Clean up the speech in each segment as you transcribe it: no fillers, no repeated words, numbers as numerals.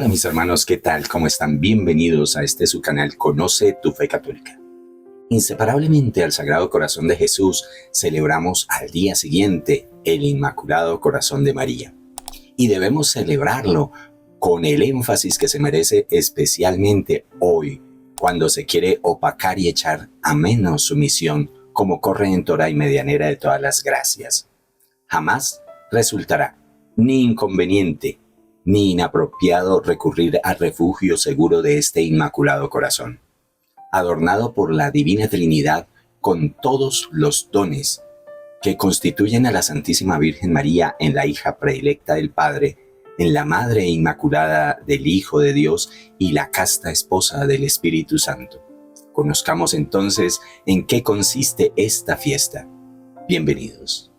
Hola mis hermanos, ¿qué tal? ¿Cómo están? Bienvenidos a este su canal Conoce tu Fe Católica. Inseparablemente al Sagrado Corazón de Jesús celebramos al día siguiente el Inmaculado Corazón de María. Y debemos celebrarlo con el énfasis que se merece, especialmente hoy, cuando se quiere opacar y echar a menos su misión como corredentora y medianera de todas las gracias. Jamás resultará ni inconveniente ni inapropiado recurrir al refugio seguro de este Inmaculado Corazón, adornado por la Divina Trinidad con todos los dones que constituyen a la Santísima Virgen María en la hija predilecta del Padre, en la Madre Inmaculada del Hijo de Dios y la casta esposa del Espíritu Santo. Conozcamos entonces en qué consiste esta fiesta. Bienvenidos.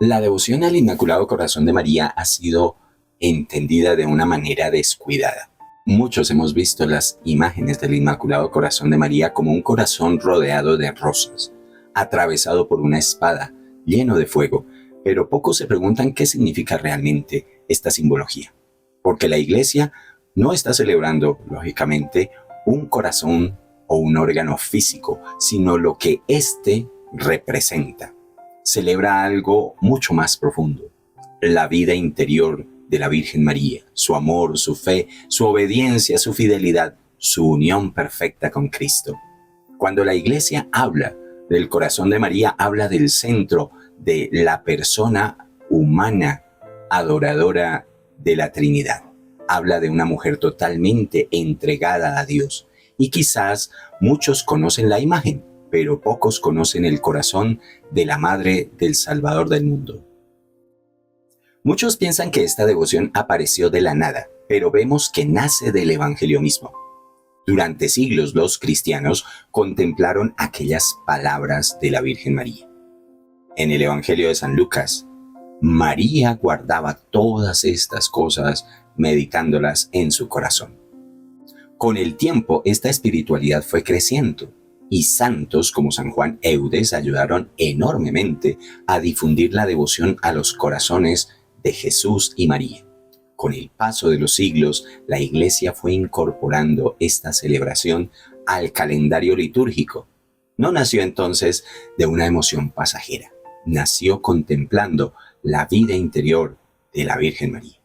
La devoción al Inmaculado Corazón de María ha sido entendida de una manera descuidada. Muchos hemos visto las imágenes del Inmaculado Corazón de María como un corazón rodeado de rosas, atravesado por una espada, lleno de fuego, pero pocos se preguntan qué significa realmente esta simbología, porque la Iglesia no está celebrando, lógicamente, un corazón o un órgano físico, sino lo que éste representa. Celebra algo mucho más profundo, la vida interior de la Virgen María, su amor, su fe, su obediencia, su fidelidad, su unión perfecta con Cristo. Cuando la Iglesia habla del corazón de María, habla del centro de la persona humana adoradora de la Trinidad. Habla de una mujer totalmente entregada a Dios. Y quizás muchos conocen la imagen, pero pocos conocen el corazón de la Madre del Salvador del mundo. Muchos piensan que esta devoción apareció de la nada, pero vemos que nace del Evangelio mismo. Durante siglos los cristianos contemplaron aquellas palabras de la Virgen María. En el Evangelio de San Lucas, María guardaba todas estas cosas, meditándolas en su corazón. Con el tiempo, esta espiritualidad fue creciendo, y santos como San Juan Eudes ayudaron enormemente a difundir la devoción a los corazones de Jesús y María. Con el paso de los siglos, la Iglesia fue incorporando esta celebración al calendario litúrgico. No nació entonces de una emoción pasajera, nació contemplando la vida interior de la Virgen María.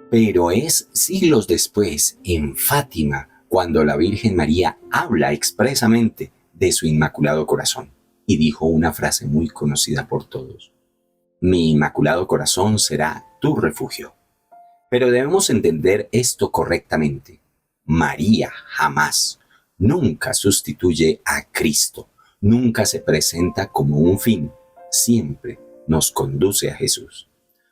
Pero es siglos después, en Fátima, cuando la Virgen María habla expresamente de su Inmaculado Corazón y dijo una frase muy conocida por todos: mi Inmaculado Corazón será tu refugio. Pero debemos entender esto correctamente. María jamás, nunca sustituye a Cristo, nunca se presenta como un fin, siempre nos conduce a Jesús.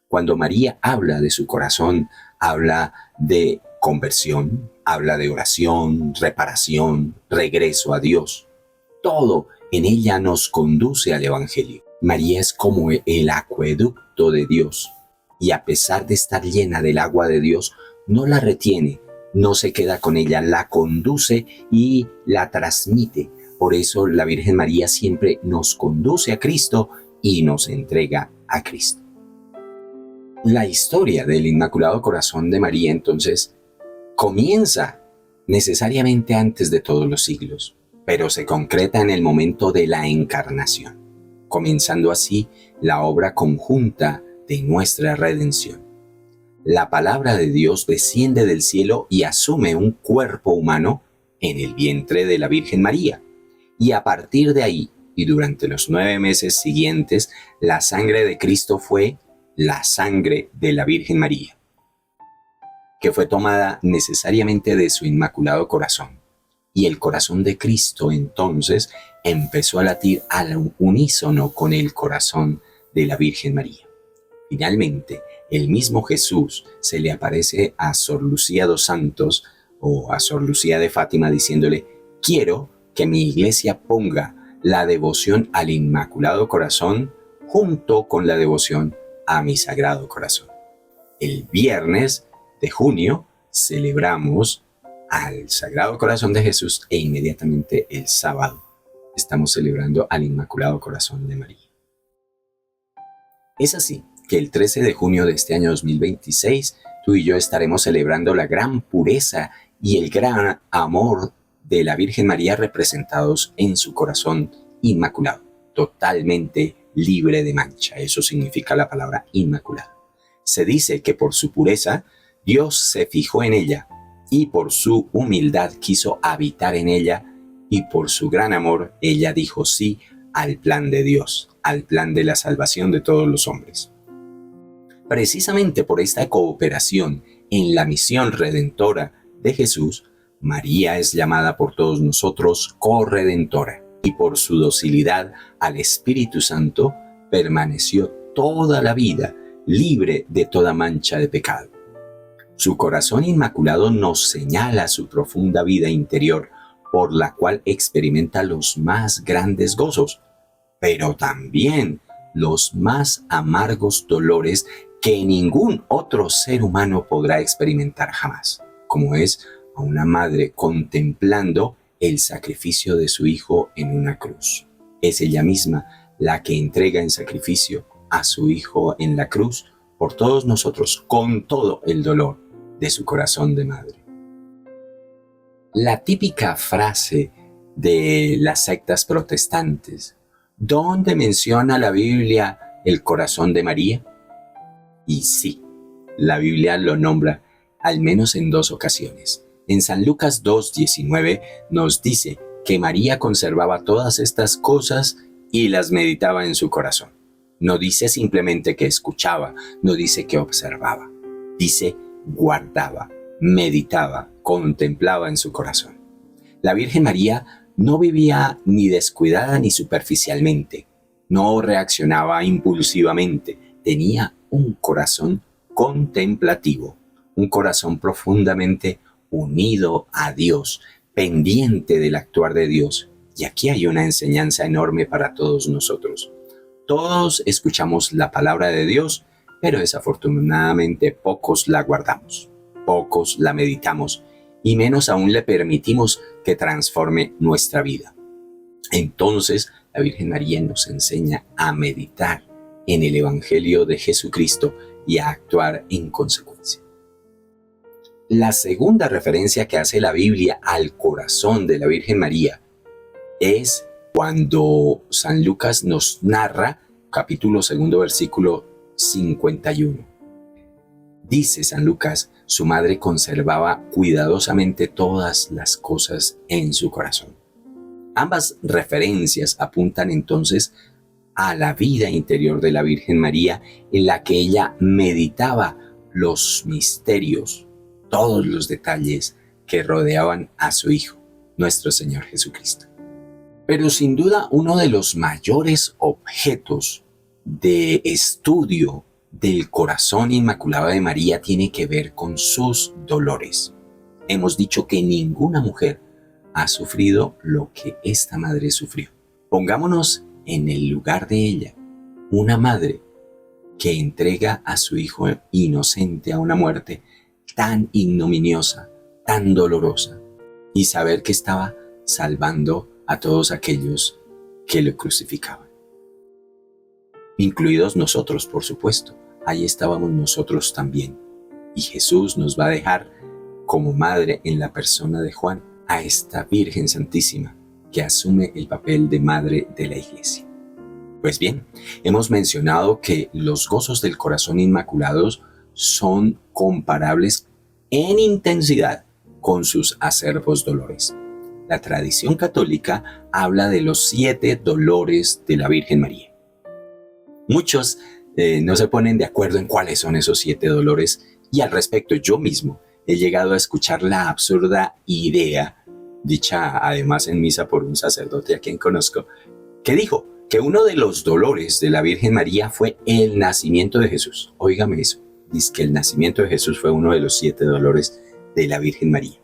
Cuando María habla de su corazón, habla de conversión, habla de oración, reparación, regreso a Dios. Todo en ella nos conduce al Evangelio. María es como el acueducto de Dios, y a pesar de estar llena del agua de Dios, no la retiene, no se queda con ella, la conduce y la transmite. Por eso la Virgen María siempre nos conduce a Cristo y nos entrega a Cristo. La historia del Inmaculado Corazón de María, entonces, comienza necesariamente antes de todos los siglos, pero se concreta en el momento de la encarnación, comenzando así la obra conjunta de nuestra redención. La palabra de Dios desciende del cielo y asume un cuerpo humano en el vientre de la Virgen María. Y a partir de ahí, y durante los 9 meses siguientes, la sangre de Cristo fue la sangre de la Virgen María, que fue tomada necesariamente de su Inmaculado Corazón. Y el corazón de Cristo entonces empezó a latir al unísono con el corazón de la Virgen María. Finalmente, el mismo Jesús se le aparece a Sor Lucía dos Santos o a Sor Lucía de Fátima diciéndole: quiero que mi iglesia ponga la devoción al Inmaculado Corazón junto con la devoción a mi Sagrado Corazón. El viernes de junio celebramos al Sagrado Corazón de Jesús e inmediatamente el sábado estamos celebrando al Inmaculado Corazón de María. Es así que el 13 de junio de este año 2026 tú y yo estaremos celebrando la gran pureza y el gran amor de la Virgen María representados en su corazón inmaculado, totalmente libre de mancha. Eso significa la palabra inmaculado. Se dice que por su pureza Dios se fijó en ella y por su humildad quiso habitar en ella, y por su gran amor ella dijo sí al plan de Dios, al plan de la salvación de todos los hombres. Precisamente por esta cooperación en la misión redentora de Jesús, María es llamada por todos nosotros corredentora, y por su docilidad al Espíritu Santo permaneció toda la vida libre de toda mancha de pecado. Su corazón inmaculado nos señala su profunda vida interior, por la cual experimenta los más grandes gozos, pero también los más amargos dolores que ningún otro ser humano podrá experimentar jamás, como es a una madre contemplando el sacrificio de su hijo en una cruz. Es ella misma la que entrega en sacrificio a su hijo en la cruz por todos nosotros, con todo el dolor de su corazón de madre. La típica frase de las sectas protestantes: ¿dónde menciona la Biblia el corazón de María? Y sí, la Biblia lo nombra al menos en 2 ocasiones. En San Lucas 2:19 nos dice que María conservaba todas estas cosas y las meditaba en su corazón. No dice simplemente que escuchaba, no dice que observaba, dice guardaba, meditaba, contemplaba en su corazón. La Virgen María no vivía ni descuidada ni superficialmente, no reaccionaba impulsivamente, tenía un corazón contemplativo, un corazón profundamente unido a Dios, pendiente del actuar de Dios. Y aquí hay una enseñanza enorme para todos nosotros. Todos escuchamos la palabra de Dios, pero desafortunadamente pocos la guardamos, pocos la meditamos, y menos aún le permitimos que transforme nuestra vida. Entonces, la Virgen María nos enseña a meditar en el Evangelio de Jesucristo y a actuar en consecuencia. La segunda referencia que hace la Biblia al corazón de la Virgen María es cuando San Lucas nos narra, capítulo 2, versículo 51. Dice San Lucas: su madre conservaba cuidadosamente todas las cosas en su corazón. Ambas referencias apuntan entonces a la vida interior de la Virgen María, en la que ella meditaba los misterios, todos los detalles que rodeaban a su Hijo, nuestro Señor Jesucristo. Pero sin duda uno de los mayores objetos de estudio del corazón inmaculado de María tiene que ver con sus dolores. Hemos dicho que ninguna mujer ha sufrido lo que esta madre sufrió. Pongámonos en el lugar de ella, una madre que entrega a su hijo inocente a una muerte tan ignominiosa, tan dolorosa, y saber que estaba salvando a todos aquellos que lo crucificaban. Incluidos nosotros, por supuesto. Ahí estábamos nosotros también. Y Jesús nos va a dejar como madre en la persona de Juan a esta Virgen Santísima que asume el papel de madre de la Iglesia. Pues bien, hemos mencionado que los gozos del corazón inmaculado son comparables en intensidad con sus acervos dolores. La tradición católica habla de los 7 dolores de la Virgen María. Muchos no se ponen de acuerdo en cuáles son esos 7 dolores, y al respecto yo mismo he llegado a escuchar la absurda idea, dicha además en misa por un sacerdote a quien conozco, que dijo que uno de los dolores de la Virgen María fue el nacimiento de Jesús. Óigame eso, dice que el nacimiento de Jesús fue uno de los 7 dolores de la Virgen María.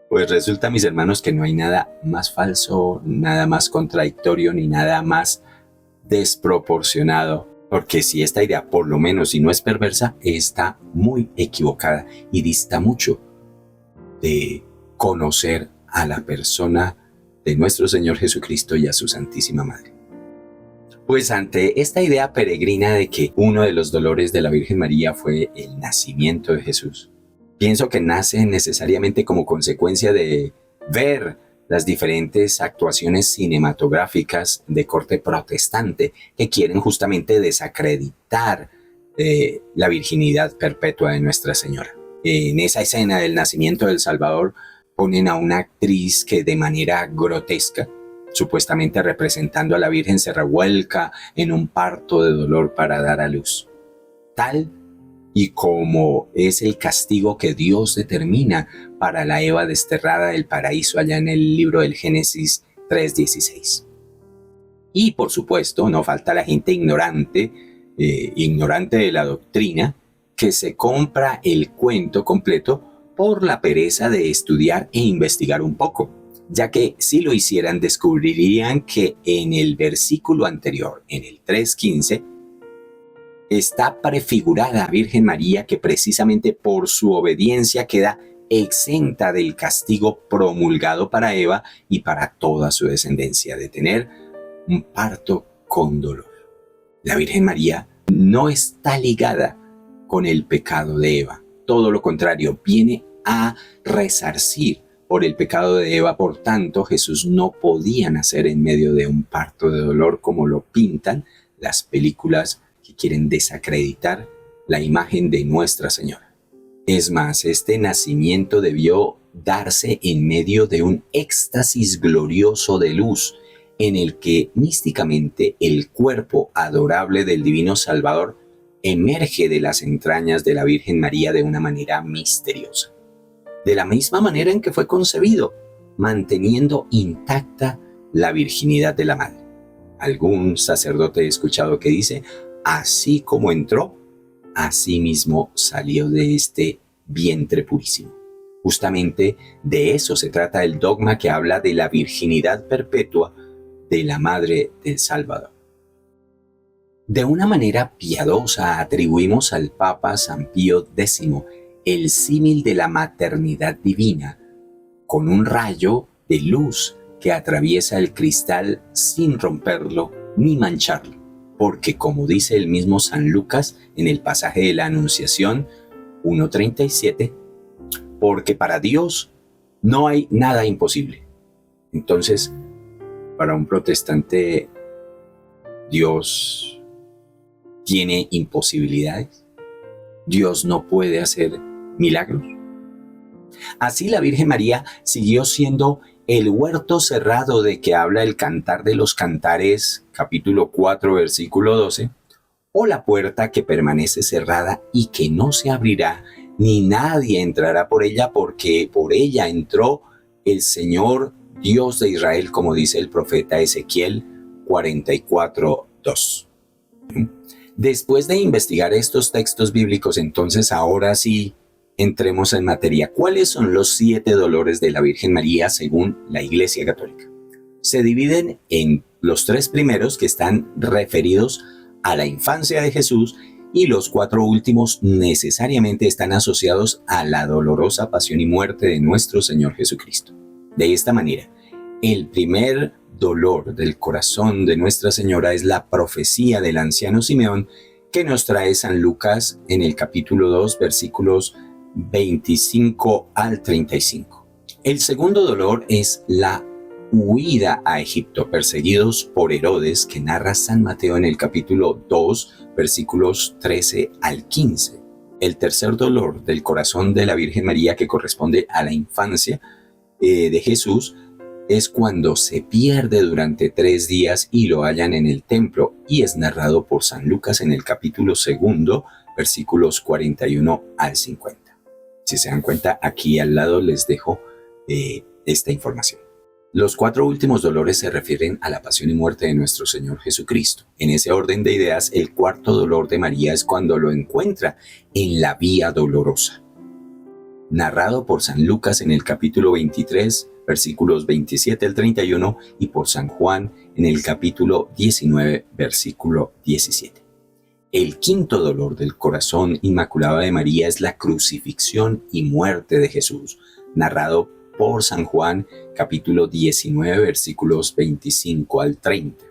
Pues resulta, mis hermanos, que no hay nada más falso, nada más contradictorio, ni nada más desproporcionado, porque si esta idea, por lo menos si no es perversa, está muy equivocada y dista mucho de conocer a la persona de nuestro Señor Jesucristo y a su Santísima Madre. Pues ante esta idea peregrina de que uno de los dolores de la Virgen María fue el nacimiento de Jesús, pienso que nace necesariamente como consecuencia de ver las diferentes actuaciones cinematográficas de corte protestante que quieren justamente desacreditar la virginidad perpetua de Nuestra Señora. En esa escena del nacimiento del Salvador ponen a una actriz que de manera grotesca, supuestamente representando a la Virgen, se revuelca en un parto de dolor para dar a luz. Tal y como es el castigo que Dios determina para la Eva desterrada del paraíso allá en el libro del Génesis 3:16. Y por supuesto, no falta la gente ignorante de la doctrina, que se compra el cuento completo por la pereza de estudiar e investigar un poco, ya que si lo hicieran descubrirían que en el versículo anterior, en el 3:15, está prefigurada a Virgen María, que precisamente por su obediencia queda exenta del castigo promulgado para Eva y para toda su descendencia, de tener un parto con dolor. La Virgen María no está ligada con el pecado de Eva, todo lo contrario, viene a resarcir por el pecado de Eva. Por tanto, Jesús no podía nacer en medio de un parto de dolor como lo pintan las películas que quieren desacreditar la imagen de Nuestra Señora. Es más, este nacimiento debió darse en medio de un éxtasis glorioso de luz, en el que místicamente el cuerpo adorable del Divino Salvador emerge de las entrañas de la Virgen María de una manera misteriosa, de la misma manera en que fue concebido, manteniendo intacta la virginidad de la madre. Algún sacerdote he escuchado que dice: así como entró, así mismo salió de este vientre purísimo. Justamente de eso se trata el dogma que habla de la virginidad perpetua de la Madre del Salvador. De una manera piadosa atribuimos al Papa San Pío X el símil de la maternidad divina, con un rayo de luz que atraviesa el cristal sin romperlo ni mancharlo, porque como dice el mismo San Lucas en el pasaje de la Anunciación 1:37, porque para Dios no hay nada imposible. Entonces, para un protestante, ¿Dios tiene imposibilidades? ¿Dios no puede hacer milagros? Así la Virgen María siguió siendo el huerto cerrado de que habla el Cantar de los Cantares, capítulo 4, versículo 12, o la puerta que permanece cerrada y que no se abrirá, ni nadie entrará por ella, porque por ella entró el Señor Dios de Israel, como dice el profeta Ezequiel 44:2. Después de investigar estos textos bíblicos, entonces ahora sí entremos en materia. ¿Cuáles son los 7 dolores de la Virgen María según la Iglesia Católica? Se dividen en los 3 primeros, que están referidos a la infancia de Jesús, y los 4 últimos necesariamente están asociados a la dolorosa pasión y muerte de nuestro Señor Jesucristo. De esta manera, el primer dolor del corazón de Nuestra Señora es la profecía del anciano Simeón, que nos trae San Lucas en el capítulo 2, versículos 25 al 35. El segundo dolor es la huida a Egipto, perseguidos por Herodes, que narra San Mateo en el capítulo 2, versículos 13 al 15. El tercer dolor del corazón de la Virgen María, que corresponde a la infancia de Jesús, es cuando se pierde durante 3 días y lo hallan en el templo, y es narrado por San Lucas en el capítulo 2, versículos 41 al 50. Si se dan cuenta, aquí al lado les dejo esta información. Los 4 últimos dolores se refieren a la pasión y muerte de nuestro Señor Jesucristo. En ese orden de ideas, el cuarto dolor de María es cuando lo encuentra en la vía dolorosa, narrado por San Lucas en el capítulo 23, versículos 27 al 31, y por San Juan en el capítulo 19, versículo 17. El quinto dolor del corazón inmaculado de María es la crucifixión y muerte de Jesús, narrado por San Juan, capítulo 19, versículos 25 al 30.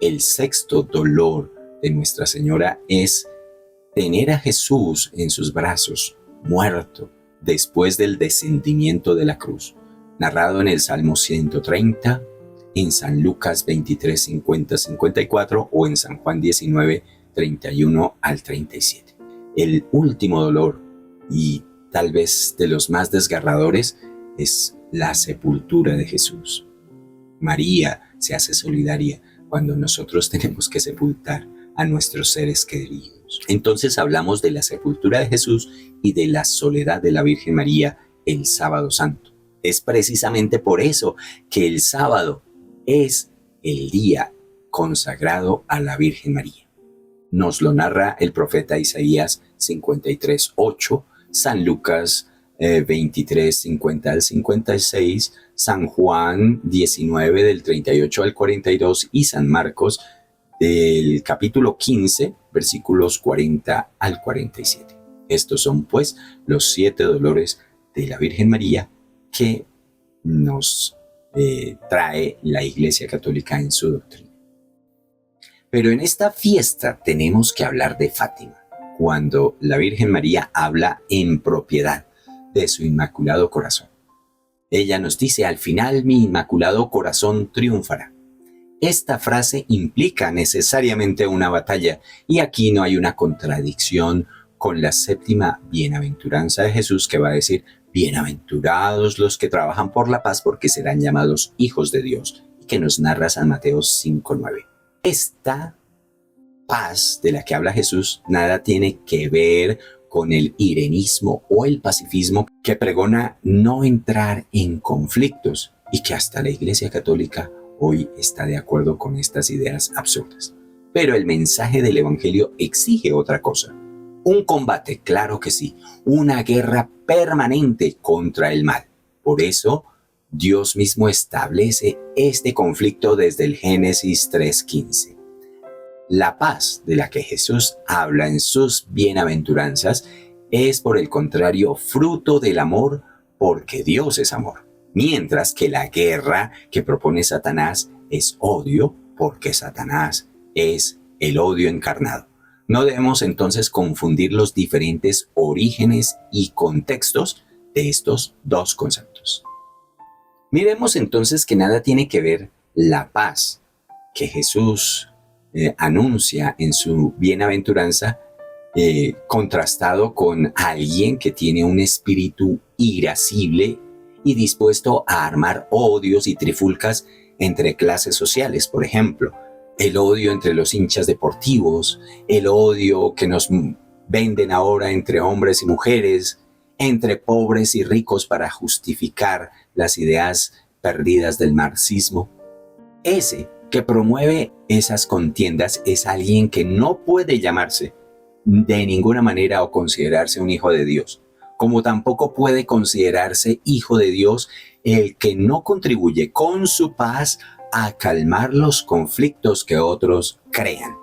El sexto dolor de Nuestra Señora es tener a Jesús en sus brazos, muerto, después del descendimiento de la cruz, narrado en el Salmo 130, en San Lucas 23, 50, 54 o en San Juan 19, 31 al 37. El último dolor, y tal vez de los más desgarradores, es la sepultura de Jesús. María se hace solidaria cuando nosotros tenemos que sepultar a nuestros seres queridos. Entonces hablamos de la sepultura de Jesús y de la soledad de la Virgen María el sábado santo. Es precisamente por eso que el sábado es el día consagrado a la Virgen María. Nos lo narra el profeta Isaías 53:8, San Lucas 23, 50 al 56, San Juan 19 del 38 al 42 y San Marcos del capítulo 15, versículos 40 al 47. Estos son pues los 7 dolores de la Virgen María que nos trae la Iglesia Católica en su doctrina. Pero en esta fiesta tenemos que hablar de Fátima, cuando la Virgen María habla en propiedad de su Inmaculado Corazón. Ella nos dice: al final mi Inmaculado Corazón triunfará. Esta frase implica necesariamente una batalla, y aquí no hay una contradicción con la séptima bienaventuranza de Jesús, que va a decir: bienaventurados los que trabajan por la paz, porque serán llamados hijos de Dios, y que nos narra San Mateo 5:9. Esta paz de la que habla Jesús nada tiene que ver con el irenismo o el pacifismo que pregona no entrar en conflictos, y que hasta la Iglesia Católica hoy está de acuerdo con estas ideas absurdas. Pero el mensaje del Evangelio exige otra cosa. Un combate, claro que sí, una guerra permanente contra el mal. Por eso, Dios mismo establece este conflicto desde el Génesis 3:15. La paz de la que Jesús habla en sus bienaventuranzas es, por el contrario, fruto del amor, porque Dios es amor. Mientras que la guerra que propone Satanás es odio, porque Satanás es el odio encarnado. No debemos entonces confundir los diferentes orígenes y contextos de estos dos conceptos. Miremos entonces que nada tiene que ver la paz que Jesús anuncia en su bienaventuranza contrastado con alguien que tiene un espíritu irascible y dispuesto a armar odios y trifulcas entre clases sociales. Por ejemplo, el odio entre los hinchas deportivos, el odio que nos venden ahora entre hombres y mujeres, entre pobres y ricos para justificar las ideas perdidas del marxismo. Ese que promueve esas contiendas es alguien que no puede llamarse de ninguna manera o considerarse un hijo de Dios, como tampoco puede considerarse hijo de Dios el que no contribuye con su paz a calmar los conflictos que otros crean.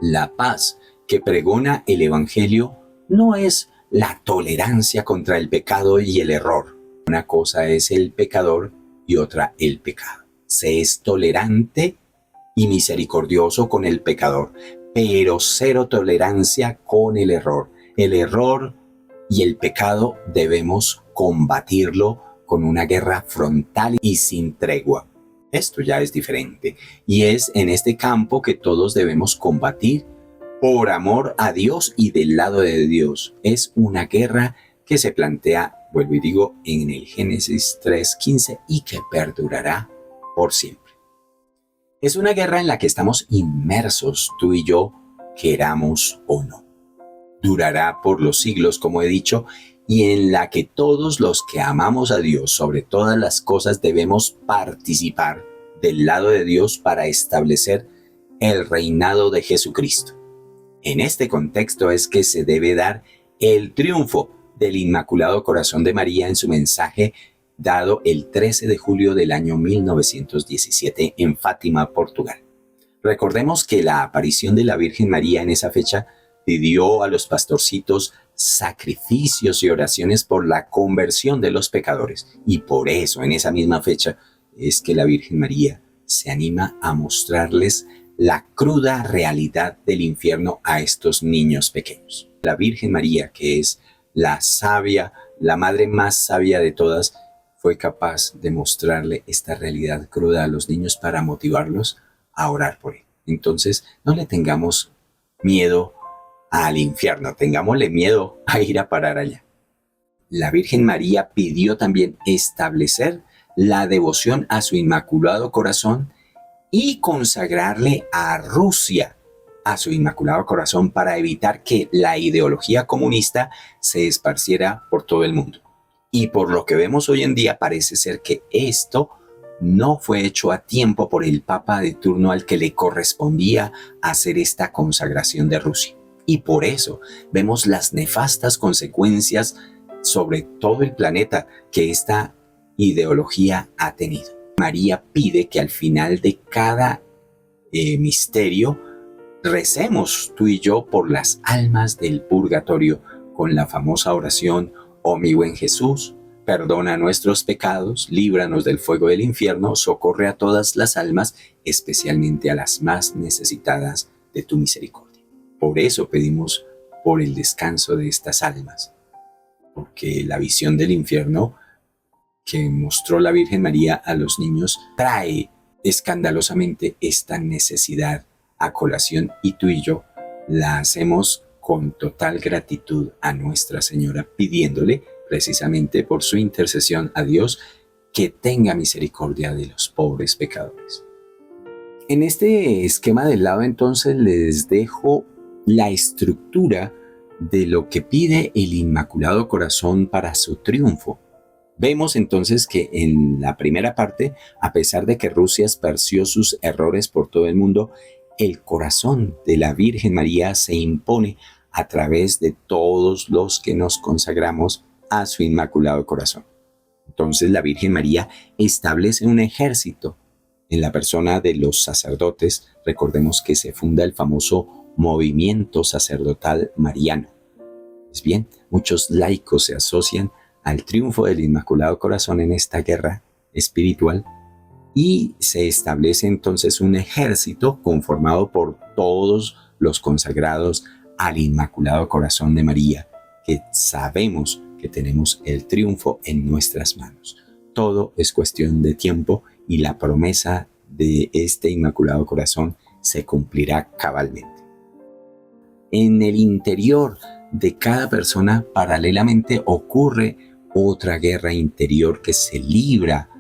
La paz que pregona el Evangelio no es la tolerancia contra el pecado y el error. Una cosa es el pecador y otra el pecado. Se es tolerante y misericordioso con el pecador, pero cero tolerancia con el error. El error y el pecado debemos combatirlo con una guerra frontal y sin tregua. Esto ya es diferente, y es en este campo que todos debemos combatir por amor a Dios y del lado de Dios. Es una guerra que se plantea, vuelvo y digo, en el Génesis 3:15 y que perdurará por siempre. Es una guerra en la que estamos inmersos tú y yo, queramos o no. Durará por los siglos, como he dicho, y en la que todos los que amamos a Dios sobre todas las cosas debemos participar del lado de Dios para establecer el reinado de Jesucristo. En este contexto es que se debe dar el triunfo del Inmaculado Corazón de María en su mensaje dado el 13 de julio del año 1917 en Fátima, Portugal. Recordemos que la aparición de la Virgen María en esa fecha pidió a los pastorcitos sacrificios y oraciones por la conversión de los pecadores, y por eso en esa misma fecha es que la Virgen María se anima a mostrarles la cruda realidad del infierno a estos niños pequeños. La Virgen María, que es la sabia, la madre más sabia de todas, fue capaz de mostrarle esta realidad cruda a los niños para motivarlos a orar por él. Entonces, no le tengamos miedo al infierno, tengámosle miedo a ir a parar allá. La Virgen María pidió también establecer la devoción a su Inmaculado Corazón y consagrarle a Rusia a su Inmaculado Corazón para evitar que la ideología comunista se esparciera por todo el mundo. Y por lo que vemos hoy en día parece ser que esto no fue hecho a tiempo por el Papa de turno al que le correspondía hacer esta consagración de Rusia. Y por eso vemos las nefastas consecuencias sobre todo el planeta que esta ideología ha tenido. María pide que al final de cada misterio recemos tú y yo por las almas del purgatorio con la famosa oración: oh mi buen Jesús, perdona nuestros pecados, líbranos del fuego del infierno, socorre a todas las almas, especialmente a las más necesitadas de tu misericordia. Por eso pedimos por el descanso de estas almas, porque la visión del infierno que mostró la Virgen María a los niños trae escandalosamente esta necesidad a colación, y tú y yo la hacemos con total gratitud a Nuestra Señora, pidiéndole precisamente por su intercesión a Dios que tenga misericordia de los pobres pecadores. En este esquema del lado entonces les dejo la estructura de lo que pide el Inmaculado Corazón para su triunfo. Vemos entonces que en la primera parte, a pesar de que Rusia esparció sus errores por todo el mundo, el corazón de la Virgen María se impone a través de todos los que nos consagramos a su Inmaculado Corazón. Entonces la Virgen María establece un ejército en la persona de los sacerdotes. Recordemos que se funda el famoso movimiento sacerdotal mariano. Pues bien, muchos laicos se asocian al triunfo del Inmaculado Corazón en esta guerra espiritual y se establece entonces un ejército conformado por todos los consagrados al Inmaculado Corazón de María, que sabemos que tenemos el triunfo en nuestras manos. Todo es cuestión de tiempo y la promesa de este Inmaculado Corazón se cumplirá cabalmente. En el interior de cada persona paralelamente ocurre otra guerra interior que se libra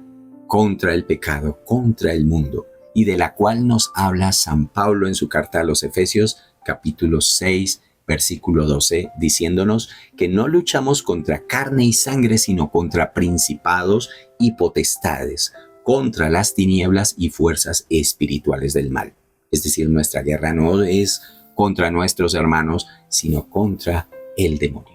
contra el pecado, contra el mundo, y de la cual nos habla San Pablo en su carta a los Efesios, capítulo 6, versículo 12, diciéndonos que no luchamos contra carne y sangre, sino contra principados y potestades, contra las tinieblas y fuerzas espirituales del mal. Es decir, nuestra guerra no es contra nuestros hermanos, sino contra el demonio.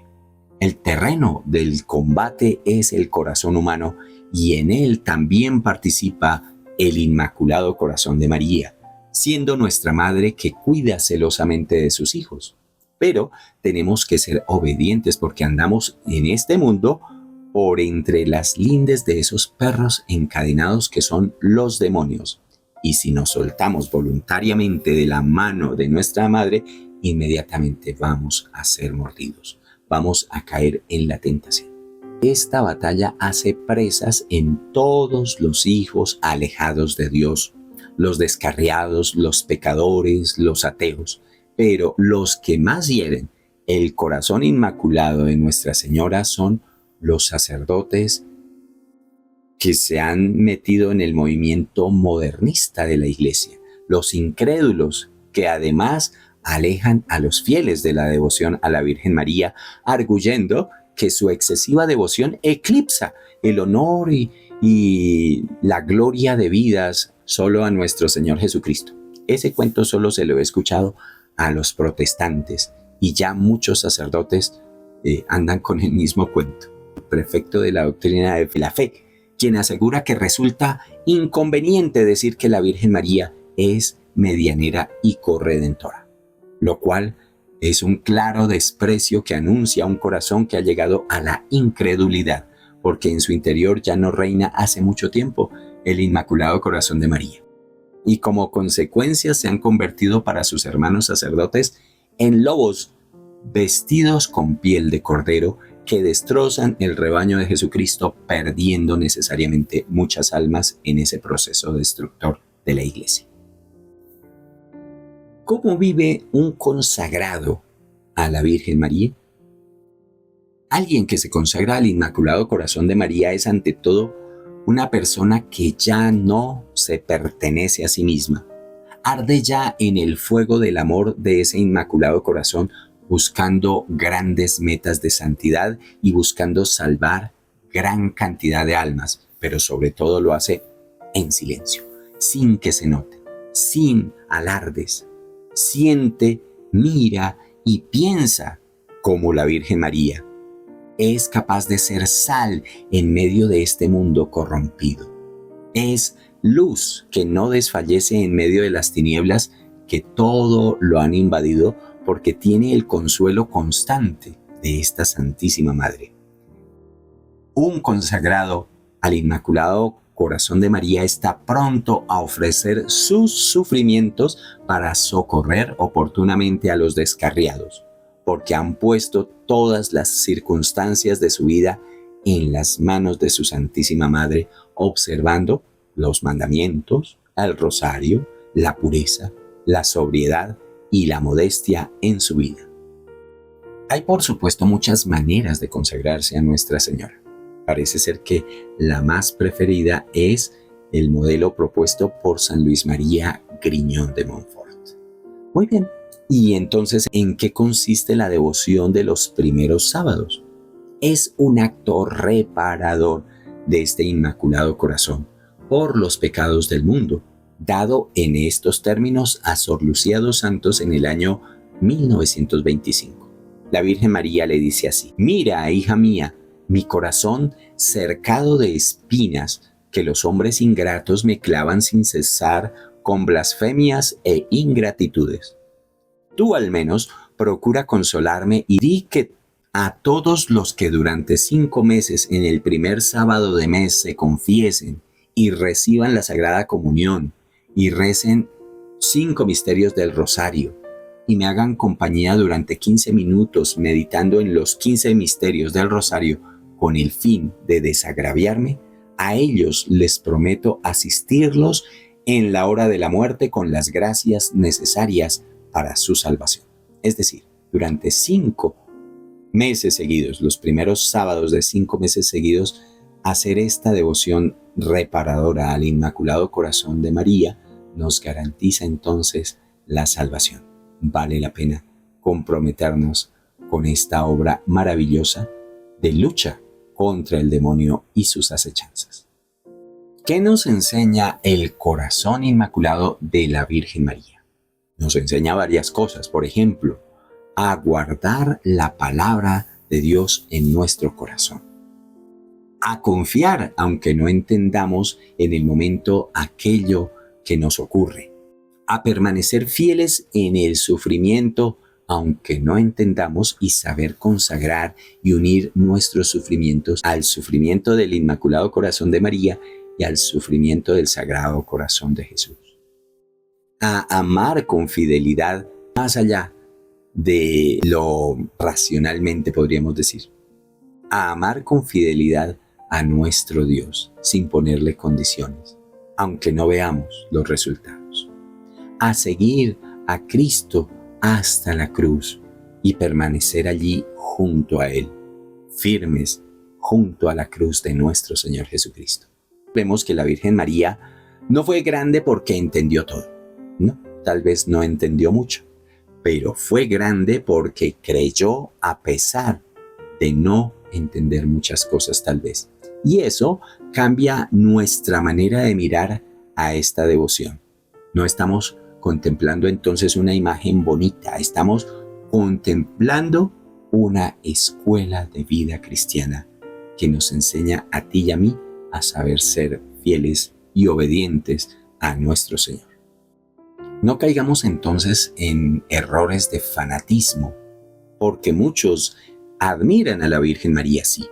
El terreno del combate es el corazón humano y en él también participa el Inmaculado Corazón de María, siendo nuestra madre que cuida celosamente de sus hijos. Pero tenemos que ser obedientes porque andamos en este mundo por entre las lindes de esos perros encadenados que son los demonios. Y si nos soltamos voluntariamente de la mano de nuestra madre, inmediatamente vamos a ser mordidos. Vamos a caer en la tentación. Esta batalla hace presas en todos los hijos alejados de Dios, los descarriados, los pecadores, los ateos, pero los que más hieren el corazón inmaculado de Nuestra Señora son los sacerdotes que se han metido en el movimiento modernista de la Iglesia, los incrédulos que además alejan a los fieles de la devoción a la Virgen María, arguyendo que su excesiva devoción eclipsa el honor y la gloria debidas solo a nuestro Señor Jesucristo. Ese cuento solo se lo he escuchado a los protestantes y ya muchos sacerdotes andan con el mismo cuento. El prefecto de la doctrina de la fe, quien asegura que resulta inconveniente decir que la Virgen María es medianera y corredentora, lo cual es un claro desprecio que anuncia un corazón que ha llegado a la incredulidad, porque en su interior ya no reina hace mucho tiempo el Inmaculado Corazón de María. y como consecuencia se han convertido para sus hermanos sacerdotes en lobos vestidos con piel de cordero que destrozan el rebaño de Jesucristo, perdiendo necesariamente muchas almas en ese proceso destructor de la iglesia. ¿Cómo vive un consagrado a la Virgen María? Alguien que se consagra al Inmaculado Corazón de María es ante todo una persona que ya no se pertenece a sí misma. Arde ya en el fuego del amor de ese Inmaculado Corazón, buscando grandes metas de santidad y buscando salvar gran cantidad de almas, pero sobre todo lo hace en silencio, sin que se note, sin alardes. Siente, mira y piensa como la Virgen María. Es capaz de ser sal en medio de este mundo corrompido. Es luz que no desfallece en medio de las tinieblas que todo lo han invadido, porque tiene el consuelo constante de esta Santísima Madre. Un consagrado al Inmaculado Corazón de María está pronto a ofrecer sus sufrimientos para socorrer oportunamente a los descarriados, porque han puesto todas las circunstancias de su vida en las manos de su Santísima Madre, observando los mandamientos, el rosario, la pureza, la sobriedad y la modestia en su vida. Hay, por supuesto, muchas maneras de consagrarse a Nuestra Señora. Parece ser que la más preferida es el modelo propuesto por San Luis María Griñón de Montfort. Muy bien, ¿y entonces en qué consiste la devoción de los primeros sábados? Es un acto reparador de este Inmaculado Corazón por los pecados del mundo, dado en estos términos a Sor Lucía dos Santos en el año 1925. La Virgen María le dice así: mira, hija mía, mi corazón cercado de espinas que los hombres ingratos me clavan sin cesar con blasfemias e ingratitudes. Tú al menos procura consolarme y di que a todos los que durante 5 meses en el primer sábado de mes se confiesen y reciban la Sagrada Comunión y recen 5 misterios del Rosario y me hagan compañía durante 15 minutos meditando en los 15 misterios del Rosario con el fin de desagraviarme, a ellos les prometo asistirlos en la hora de la muerte con las gracias necesarias para su salvación. Es decir, durante 5 meses seguidos, los primeros sábados de 5 meses seguidos, hacer esta devoción reparadora al Inmaculado Corazón de María nos garantiza entonces la salvación. Vale la pena comprometernos con esta obra maravillosa de lucha contra el demonio y sus acechanzas. ¿Qué nos enseña el corazón inmaculado de la Virgen María? Nos enseña varias cosas. Por ejemplo, a guardar la palabra de Dios en nuestro corazón. A confiar, aunque no entendamos en el momento aquello que nos ocurre. A permanecer fieles en el sufrimiento, aunque no entendamos, y saber consagrar y unir nuestros sufrimientos al sufrimiento del Inmaculado Corazón de María y al sufrimiento del Sagrado Corazón de Jesús. A amar con fidelidad más allá de lo racionalmente podríamos decir. A amar con fidelidad a nuestro Dios sin ponerle condiciones, aunque no veamos los resultados. A seguir a Cristo hasta la cruz y permanecer allí junto a Él, firmes junto a la cruz de nuestro Señor Jesucristo. Vemos que la Virgen María no fue grande porque entendió todo. No, tal vez no entendió mucho, pero fue grande porque creyó a pesar de no entender muchas cosas tal vez. Y eso cambia nuestra manera de mirar a esta devoción. No estamos contemplando entonces una imagen bonita, estamos contemplando una escuela de vida cristiana que nos enseña a ti y a mí a saber ser fieles y obedientes a nuestro Señor. No caigamos entonces en errores de fanatismo, porque muchos admiran a la Virgen María, sí.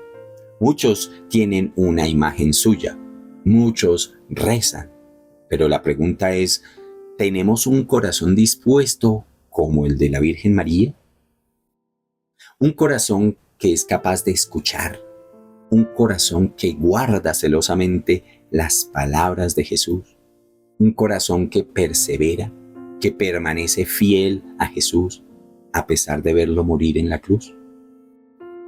Muchos tienen una imagen suya, muchos rezan, Pero la pregunta es, ¿tenemos un corazón dispuesto como el de la Virgen María? Un corazón que es capaz de escuchar, un corazón que guarda celosamente las palabras de Jesús, un corazón que persevera, que permanece fiel a Jesús a pesar de verlo morir en la cruz.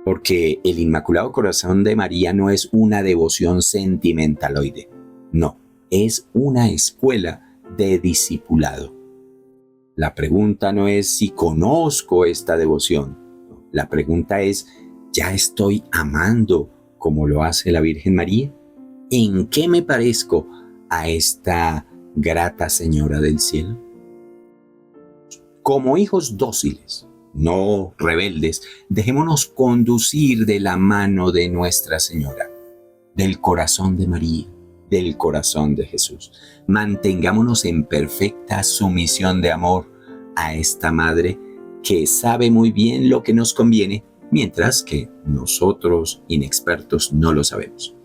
Porque el Inmaculado Corazón de María no es una devoción sentimentaloide, no, es una escuela de discipulado. La pregunta no es si conozco esta devoción, la pregunta es, ¿ya estoy amando como lo hace la Virgen María? ¿En qué me parezco a esta grata Señora del Cielo? Como hijos dóciles, no rebeldes, dejémonos conducir de la mano de Nuestra Señora, del corazón de María, del corazón de Jesús. Mantengámonos en perfecta sumisión de amor a esta Madre que sabe muy bien lo que nos conviene, mientras que nosotros, inexpertos, no lo sabemos.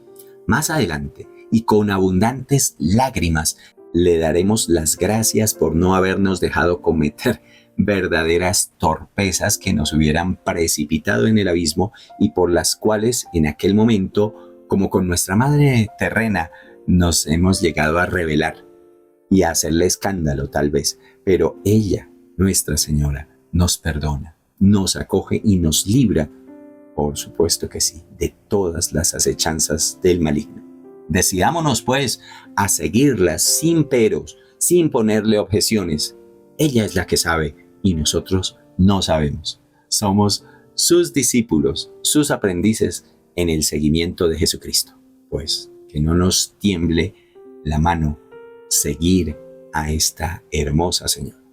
Más adelante, y con abundantes lágrimas, le daremos las gracias por no habernos dejado cometer verdaderas torpezas que nos hubieran precipitado en el abismo y por las cuales en aquel momento, como con nuestra madre terrena, nos hemos llegado a rebelar y a hacerle escándalo tal vez, pero ella, Nuestra Señora, nos perdona, nos acoge y nos libra, por supuesto que sí, de todas las acechanzas del maligno. Decidámonos pues a seguirla sin peros, sin ponerle objeciones. Ella es la que sabe y nosotros no sabemos. Somos sus discípulos, sus aprendices en el seguimiento de Jesucristo. Pues que no nos tiemble la mano seguir a esta hermosa Señora.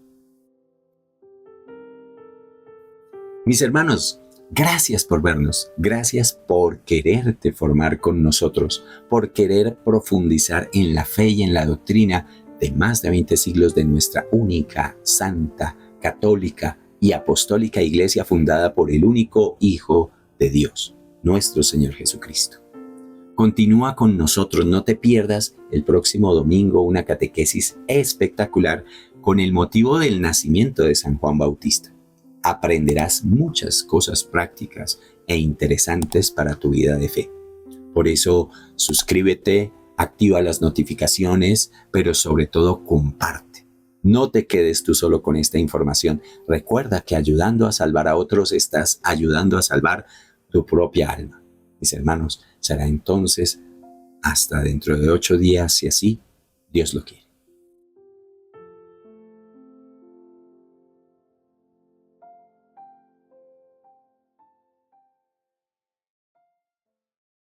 Mis hermanos, gracias por vernos, gracias por quererte formar con nosotros, por querer profundizar en la fe y en la doctrina de más de 20 siglos de nuestra única, santa, católica y apostólica Iglesia fundada por el único Hijo de Dios, nuestro Señor Jesucristo. Continúa con nosotros, no te pierdas el próximo domingo una catequesis espectacular con el motivo del nacimiento de San Juan Bautista. Aprenderás muchas cosas prácticas e interesantes para tu vida de fe. Por eso, suscríbete, activa las notificaciones, pero sobre todo comparte. No te quedes tú solo con esta información. Recuerda que ayudando a salvar a otros, estás ayudando a salvar tu propia alma. Mis hermanos, será entonces hasta dentro de 8 días, si así Dios lo quiere.